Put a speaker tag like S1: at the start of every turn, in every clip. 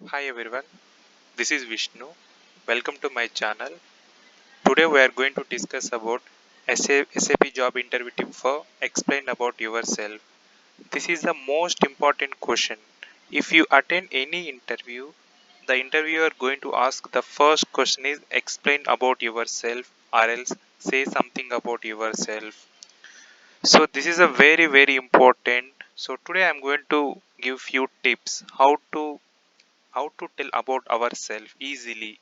S1: Hi everyone, this is Vishnu. Welcome to my channel. Today we are going to discuss about SAP job interview tip for explain about yourself. This is the most important question. If you attend any interview, the interviewer going to ask the first question is explain about yourself or else say something about yourself. So this is a very important. So today I am going to give few tips how to tell about ourselves easily.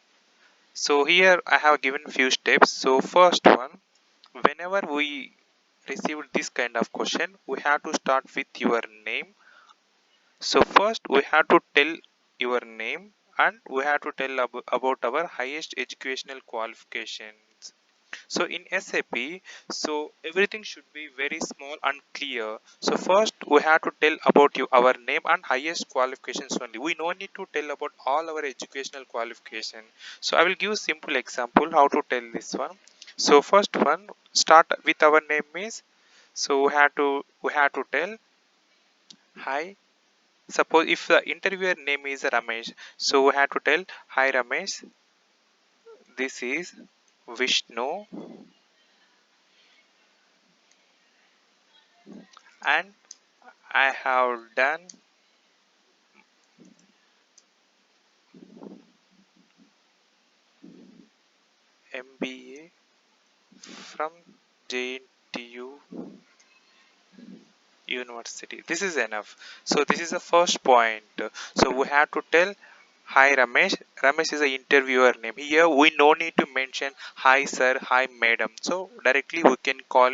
S1: So here I have given few steps. So first one, whenever we receive this kind of question, we have to start with your name. So first we have to tell your name and we have to tell about our highest educational qualifications. So in SAP, so everything should be very small and clear. So first we have to tell about our name and highest qualifications only. We no need to tell about all our educational qualification. So I will give simple example how to tell this one. So first one start with our name is, so we have to tell hi. Suppose if the interviewer name is Ramesh, so we have to tell hi Ramesh. This is Vishnu and I have done MBA from JNTU University. This is enough. So this is the first point. So we have to tell hi Ramesh. Ramesh is the interviewer name. Here we no need to mention hi sir, hi madam. So directly we can call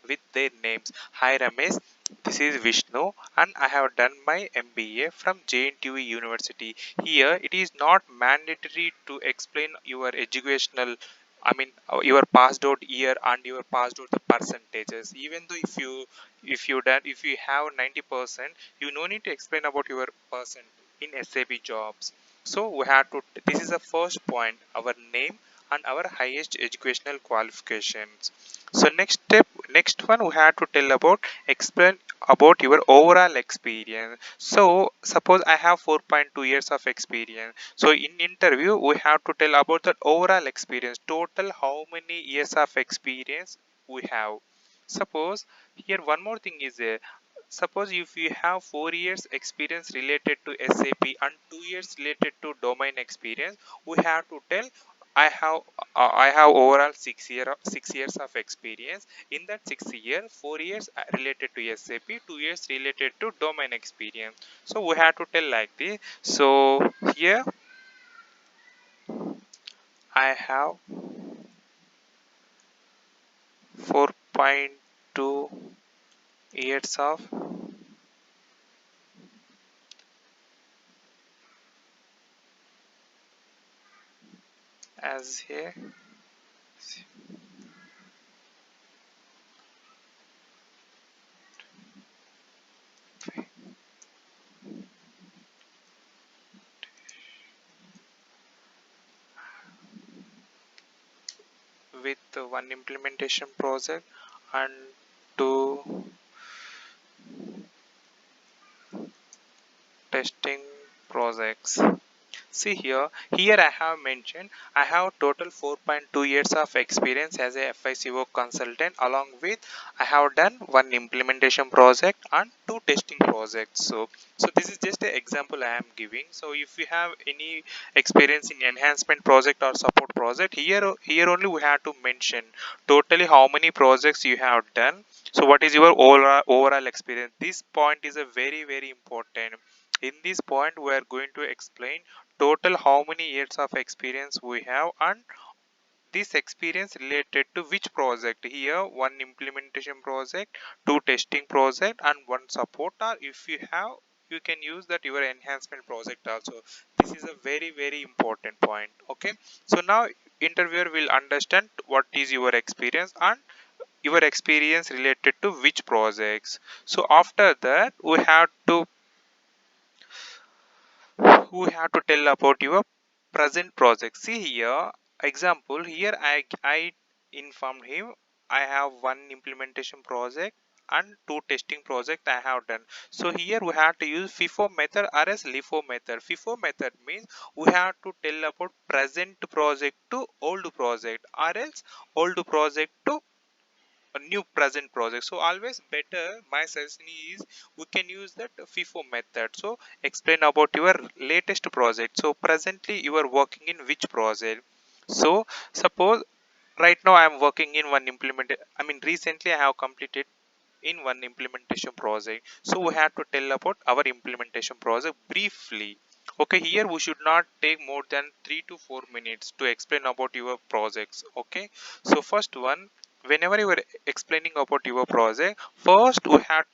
S1: with their names. Hi Ramesh, this is Vishnu and I have done my MBA from JNTU University. Here it is not mandatory to explain your educational, your passed out year and your passed out the percentages. Even though if you have 90%, you no need to explain about your percent in SAP jobs. So we have to, this is the first point, our name and our highest educational qualifications. So next one we have to tell about explain about your overall experience. So suppose I have 4.2 years of experience. So in interview we have to tell about the overall experience. Total how many years of experience we have. Suppose here one more thing is there. Suppose if you have 4 years experience related to SAP and 2 years related to domain experience, we have to tell I have overall 6 years of experience. In that 6 year, 4 years related to SAP, 2 years related to domain experience. So we have to tell like this. So here I have 4.2 years of as here with one implementation project and two testing projects. See here I have mentioned I have total 4.2 years of experience as a FICO consultant. Along with I have done one implementation project and two testing projects. So this is just an example I am giving. So if you have any experience in enhancement project or support project, here only we have to mention totally how many projects you have done. So what is your overall experience? This point is a very important. In this point we are going to explain total how many years of experience we have and this experience related to which project. Here one implementation project, two testing project and one support, or if you have, you can use that your enhancement project also. This is a very important point. Okay, so now interviewer will understand what is your experience and your experience related to which projects. So after that we have to tell about your present project. See here example, here I informed him I have one implementation project and 2 testing project I have done. So here we have to use FIFO method or as LIFO method. FIFO method means we have to tell about present project to old project, or else old project to a new present project. So always better, my suggestion is we can use that FIFO method. So explain about your latest project. So presently you are working in which project? So suppose right now I am working in one recently I have completed in one implementation project. So we have to tell about our implementation project briefly. Okay, here we should not take more than 3 to 4 minutes to explain about your projects. Okay, so first one, whenever you are explaining about your project, first we have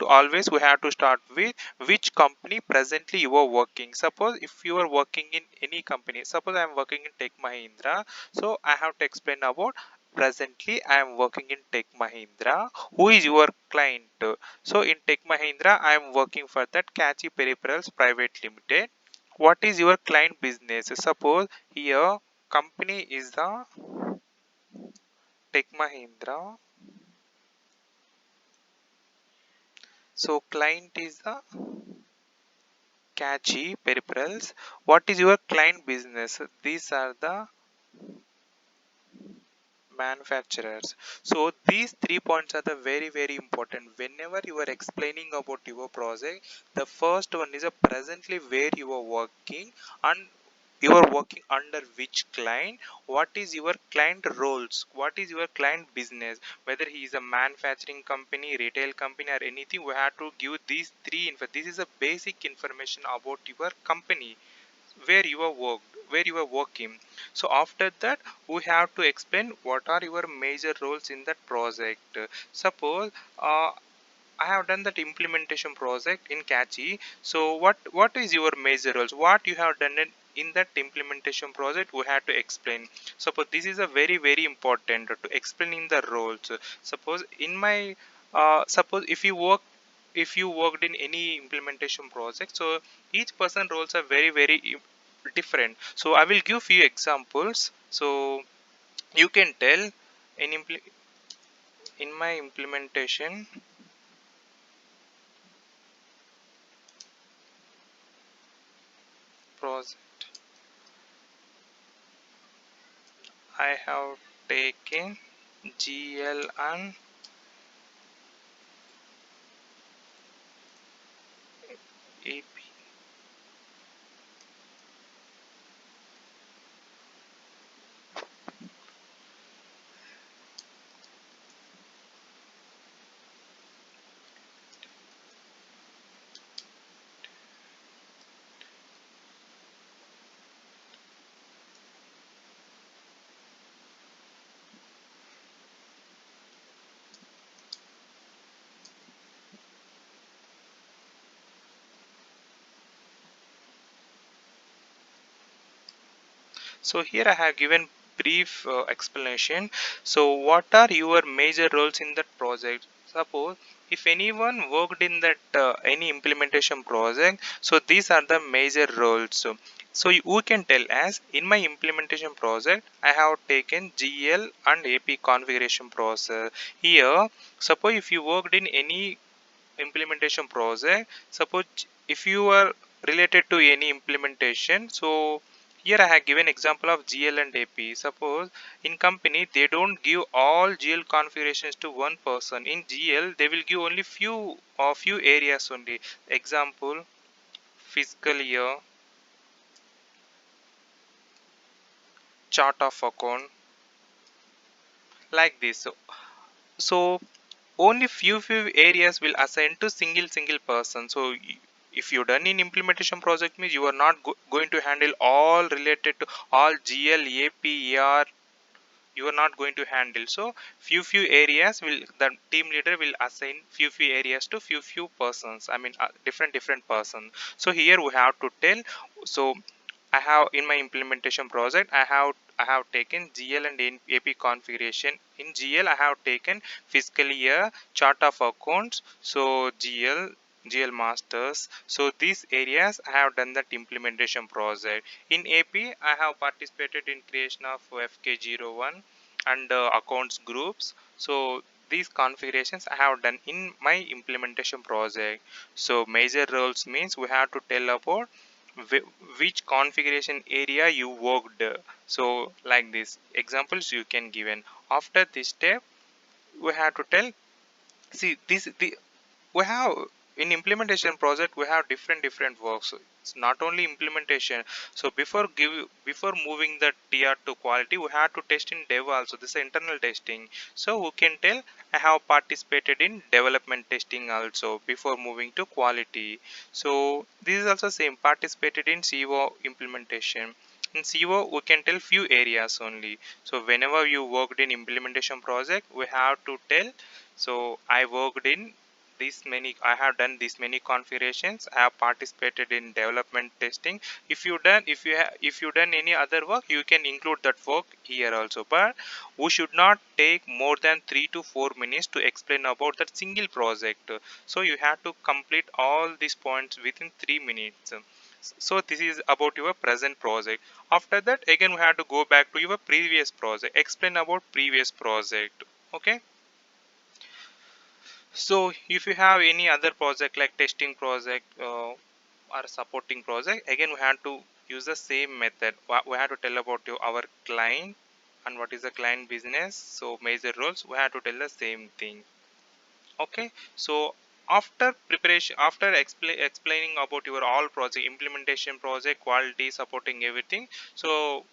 S1: to start with which company presently you are working. Suppose if you are working in any company, suppose I am working in Tech Mahindra, so I have to explain about presently I am working in Tech Mahindra. Who is your client? So in Tech Mahindra, I am working for that Catchy Peripherals Private Limited. What is your client business? Suppose here company is the Tech Mahindra. So client is the Catchy Peripherals. What is your client business? These are the manufacturers. So these 3 points are the very important whenever you are explaining about your project. The first one is a presently where you are working and you are working under which client, what is your client roles, what is your client business, whether he is a manufacturing company, retail company or anything. We have to give these three info. This is a basic information about your company, where you are worked, where you are working. So after that we have to explain what are your major roles in that project. Suppose I have done that implementation project in Catchy. So what is your major roles, what you have done in that implementation project, we have to explain. Suppose this is a very important to explaining the roles. Suppose in my suppose if you worked in any implementation project, so each person roles are very different. So I will give few examples, so you can tell in in my implementation project I have taken GL and AP. So here I have given brief explanation. So what are your major roles in that project? Suppose if anyone worked in that any implementation project, so these are the major roles. So you can tell as in my implementation project I have taken GL and AP configuration process. Here suppose if you worked in any implementation project, suppose if you are related to any implementation, so here I have given example of GL and AP. Suppose in company they don't give all GL configurations to one person. In GL they will give only few areas only. Example, fiscal year, chart of account, like this. So only few areas will assign to single person. So if you done in implementation project means you are not going to handle all related to all GL, AP, AR, you are not going to handle. So few areas will the team leader will assign few areas to few persons, different person. So here we have to tell. So I have in my implementation project I have taken GL and AP configuration. In GL I have taken fiscal year, chart of accounts, so GL masters. So these areas I have done that implementation project. In AP I have participated in creation of FK01 and accounts groups. So these configurations I have done in my implementation project. So major roles means we have to tell about which configuration area you worked. So like this examples you can given. After this step we have to tell, see this the we have in implementation project we have different works. So it's not only implementation. So before moving the tr to quality, we have to test in dev also. This is internal testing. So we can tell I have participated in development testing also before moving to quality. So this is also same, participated in co implementation. In co we can tell few areas only. So whenever you worked in implementation project we have to tell, so I worked in this many, I have done this many configurations, I have participated in development testing. If you done any other work you can include that work here also, but we should not take more than 3 to 4 minutes to explain about that single project. So you have to complete all these points within 3 minutes. So this is about your present project. After that again we have to go back to your previous project, explain about previous project. Okay. So if you have any other project like testing project or supporting project, again we have to use the same method. We have to tell about our client and what is the client business. So major roles we have to tell the same thing. Okay. So after preparation, after explaining about your all project, implementation project, quality, supporting everything, so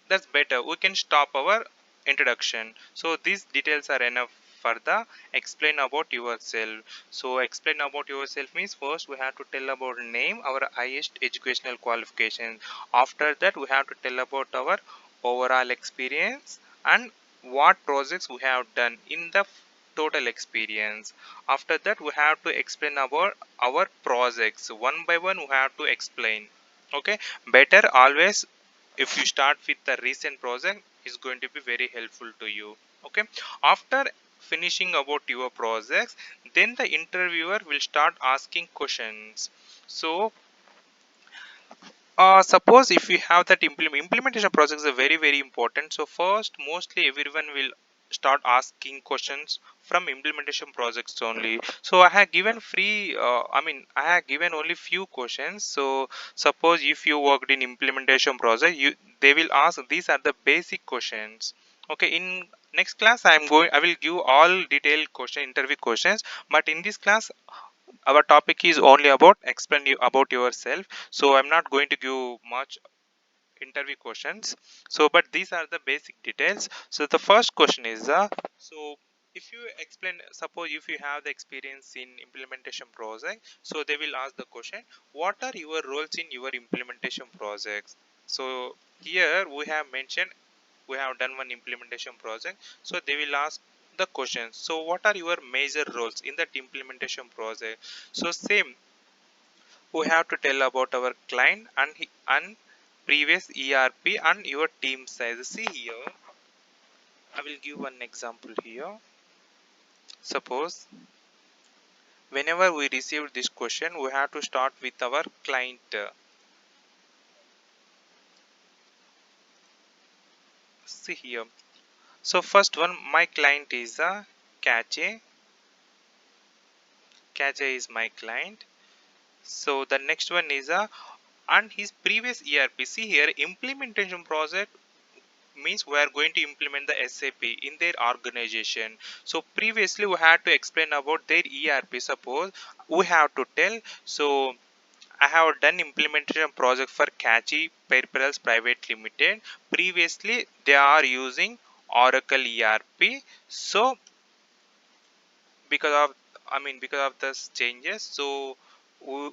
S1: that's better, we can stop our introduction. So these details are enough for the explain about yourself. So explain about yourself means first we have to tell about name, our highest educational qualification. After that we have to tell about our overall experience and what projects we have done in the total experience. After that we have to explain about our projects one by one, we have to explain. Okay. Better always if you start with the recent project is going to be very helpful to you. Okay. After finishing about your projects, then the interviewer will start asking questions. So suppose if we have that implementation projects are very important. So first mostly everyone will start asking questions from implementation projects only. So I have given free I have given only few questions. So suppose if you worked in implementation project, you they will ask, these are the basic questions. Okay. In next class I will give all detailed question interview questions, but in this class our topic is only about explain you about yourself. So I'm not going to give much interview questions. So but these are the basic details. So the first question is so if you explain, suppose if you have the experience in implementation project, so they will ask the question, what are your roles in your implementation projects. So here we have mentioned we have done one implementation project. So they will ask the question, so what are your major roles in that implementation project. So same, we have to tell about our client and previous erp and your team size. See here, I will give one example here. Suppose whenever we receive this question we have to start with our client. See here, so first one, my client is a cache. Cache is my client. So the next one is a and his previous ERP. See here, implementation project means we are going to implement the SAP in their organization. So previously we had to explain about their ERP. Suppose we have to tell, so I have done implementation project for Catchy Peripherals Private Limited. Previously they are using Oracle ERP. So because of because of this changes, so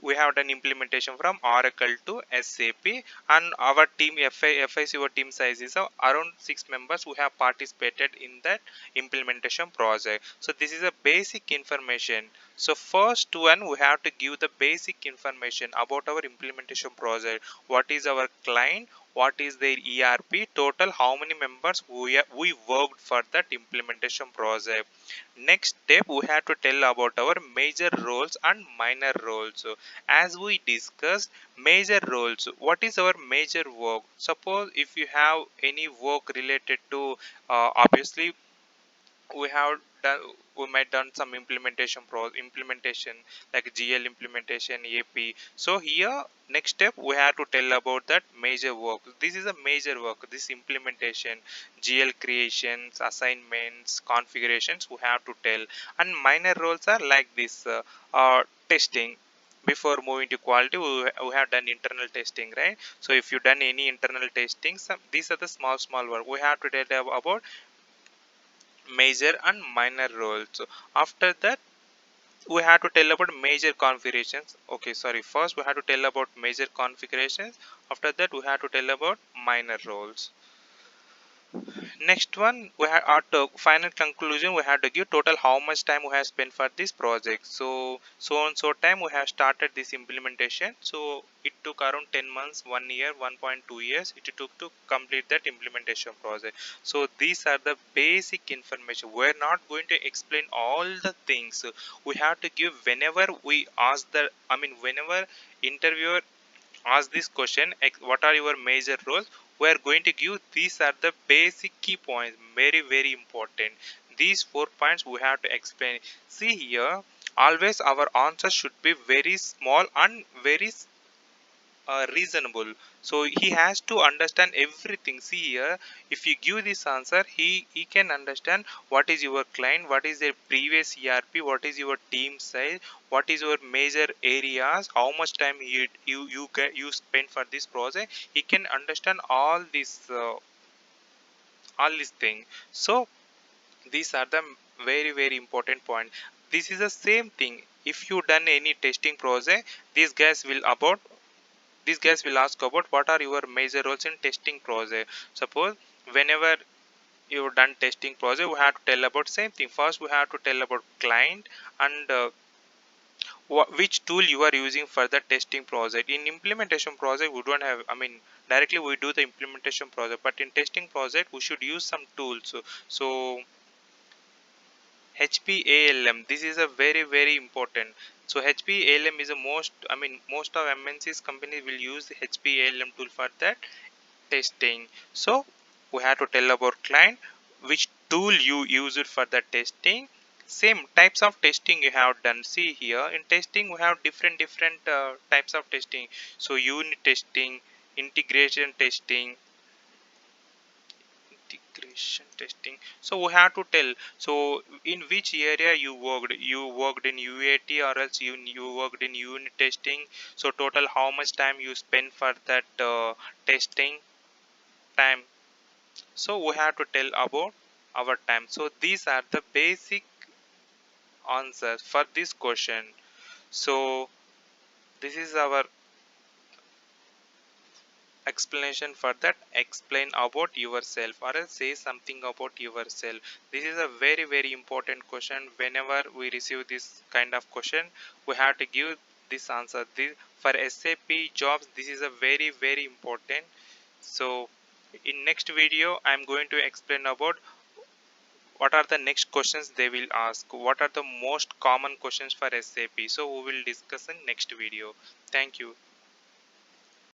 S1: we have done implementation from Oracle to SAP. And our team FICO team size is around 6 members who have participated in that implementation project. So this is a basic information. So first one, we have to give the basic information about our implementation project. What is our client, what is their ERP, total how many members we worked for that implementation project. Next step, we have to tell about our major roles and minor roles. So, as we discussed, major roles, what is our major work. Suppose if you have any work related to obviously we have done, we might done some implementation like GL implementation, AP. So here next step we have to tell about that major work. This is a major work. This implementation, GL creations, assignments, configurations we have to tell. And minor roles are like this: testing. Before moving to quality, we have done internal testing, right? So if you done any internal testing, these are the small work we have to tell about major and minor roles. So after that we have to tell about major configurations. Okay, sorry, first we have to tell about major configurations. After that we have to tell about minor roles. Next one, we have our final conclusion. We have to give total how much time we have spent for this project. So and so time we have started this implementation. So it took around 10 months, 1 year, 1.2 years. It took to complete that implementation project. So these are the basic information. We're not going to explain all the things. We have to give whenever we ask the. I mean, whenever interviewer ask this question, what are your major roles, we are going to give these are the basic key points, very important. These 4 points we have to explain. See here, always our answer should be very small and very reasonable. So he has to understand everything. See here, if you give this answer, he can understand what is your client, what is their previous ERP, what is your team size, what is your major areas, how much time you spend for this project. He can understand all these thing. So these are the very important point. This is the same thing if you done any testing project. These guys will ask about what are your major roles in testing project. Suppose whenever you've done testing project, we have to tell about same thing. First we have to tell about client and which tool you are using for the testing project. In implementation project we don't have, I mean, directly we do the implementation project, but in testing project we should use some tools. So HPALM, this is a very important. So HPALM is a most, I mean, most of MNCs companies will use the HPALM tool for that testing. So we have to tell about client, which tool you use it for the testing. Same types of testing you have done. See here, in testing we have different types of testing. So unit testing, integration testing, integration testing. So we have to tell, so in which area you worked in UAT, or else you worked in unit testing. So total how much time you spend for that testing time. So we have to tell about our time. So these are the basic answers for this question. So this is our explanation for that. Explain about yourself or else say something about yourself. This is a very important question. Whenever we receive this kind of question, we have to give this answer. This for SAP jobs, this is a very important. So in next video I'm going to explain about what are the next questions they will ask, what are the most common questions for SAP. So we will discuss in next video. Thank you.